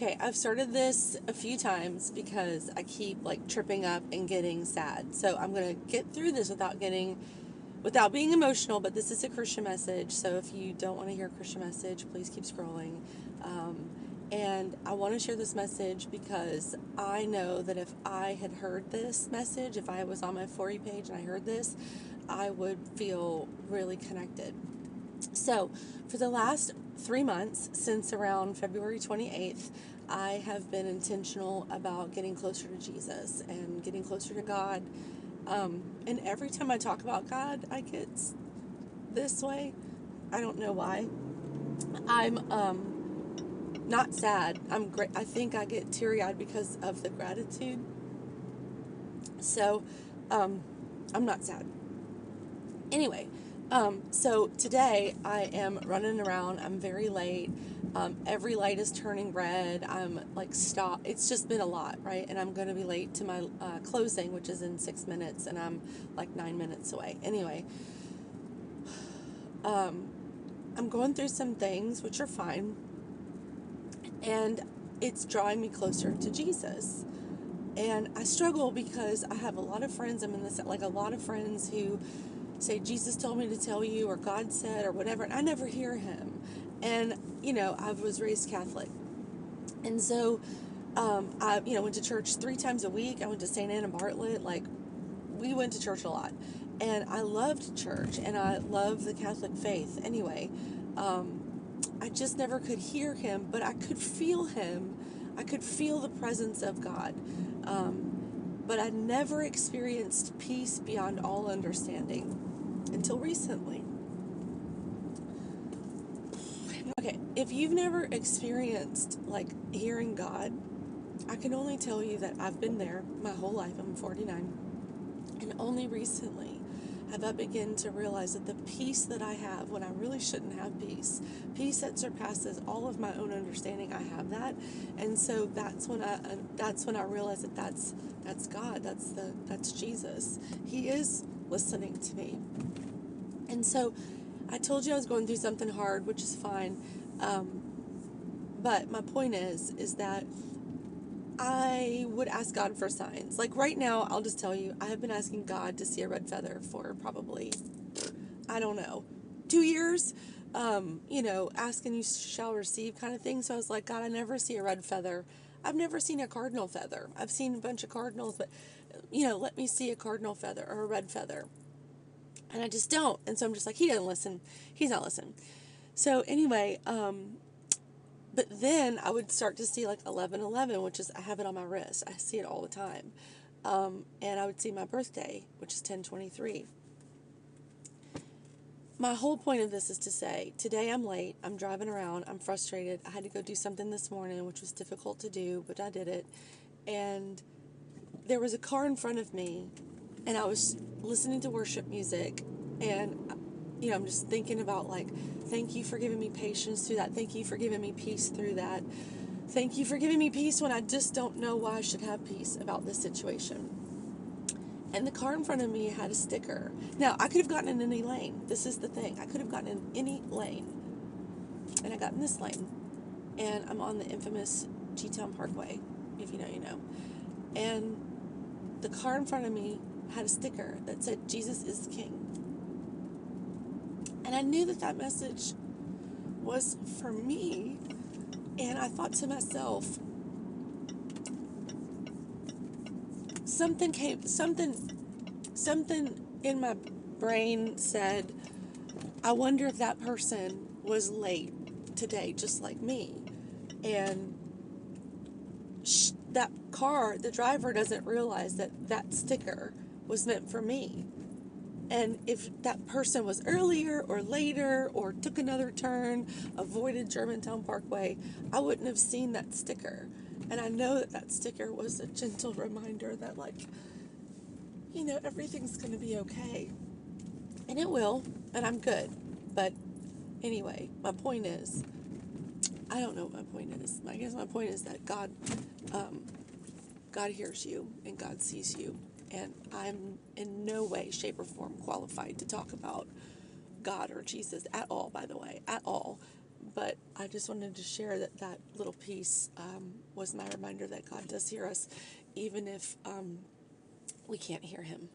Okay, I've started this a few times because I keep like tripping up and getting sad. So I'm gonna get through this without being emotional. But this is a Christian message, so if you don't want to hear a Christian message, please keep scrolling. Um, and I want to share this message because I know that if I had heard this message, if I was on my For You page and I heard this, I would feel really connected. So, for the last 3 months, since around February 28th, I have been intentional about getting closer to Jesus and getting closer to God. And every time I talk about God, I get this way. I don't know why. I'm not sad. I'm great. I think I get teary eyed because of the gratitude. So, um, I'm not sad. Anyway, so today I am running around. I'm very late. Every light is turning red. I'm like, stop. It's just been a lot, right? And I'm going to be late to my closing, which is in 6 minutes, and I'm like 9 minutes away. Anyway, um, I'm going through some things, which are fine, and it's drawing me closer to Jesus. And I struggle because I have a lot of friends. I'm in this, like, a lot of friends who say, Jesus told me to tell you, or God said, or whatever, and I never hear him. And, I was raised Catholic. And so, I, went to church 3 times a week. I went to St. Anna Bartlett. Like, we went to church a lot. And I loved church, and I love the Catholic faith. Anyway, I just never could hear him, but I could feel him. I could feel the presence of God. But I never experienced peace beyond all understanding until recently. Okay, if you've never experienced like hearing God, I can only tell you that I've been there my whole life. I'm 49. And only recently have I begun to realize that the peace that I have when I really shouldn't have peace that surpasses all of my own understanding, I have that. And so that's when I realize that that's God, that's Jesus. He is listening to me. And so I told you I was going through something hard, which is fine. Um, but my point is that I would ask God for signs. Like right now, I'll just tell you, I have been asking God to see a red feather for probably, I don't know, 2 years. Ask and you shall receive kind of thing. So I was like, God, I never see a red feather. I've never seen a cardinal feather. I've seen a bunch of cardinals, but, let me see a cardinal feather or a red feather. And I just don't. And so I'm just like, he doesn't listen. He's not listening. So anyway, but then I would start to see like 1111, which is, I have it on my wrist. I see it all the time. And I would see my birthday, which is 1023. My whole point of this is to say, today I'm late. I'm driving around. I'm frustrated. I had to go do something this morning, which was difficult to do, but I did it. And there was a car in front of me, and I was listening to worship music, and I'm just thinking about, like, thank you for giving me patience through that. Thank you for giving me peace through that. Thank you for giving me peace when I just don't know why I should have peace about this situation. And the car in front of me had a sticker. Now, I could have gotten in any lane. This is the thing. I could have gotten in any lane. And I got in this lane. And I'm on the infamous G-Town Parkway. If you know, you know. And the car in front of me had a sticker that said, Jesus is the King. And I knew that message was for me. And I thought to myself, something in my brain said, I wonder if that person was late today, just like me. And that car, the driver doesn't realize that sticker was meant for me. And if that person was earlier or later or took another turn, avoided Germantown Parkway, I wouldn't have seen that sticker. And I know that sticker was a gentle reminder that, like, everything's going to be okay. And it will, and I'm good. But anyway, my point is, I don't know what my point is. I guess my point is that God hears you and God sees you. And I'm in no way, shape, or form qualified to talk about God or Jesus at all, by the way, at all. But I just wanted to share that that little piece was my reminder that God does hear us, even if we can't hear Him.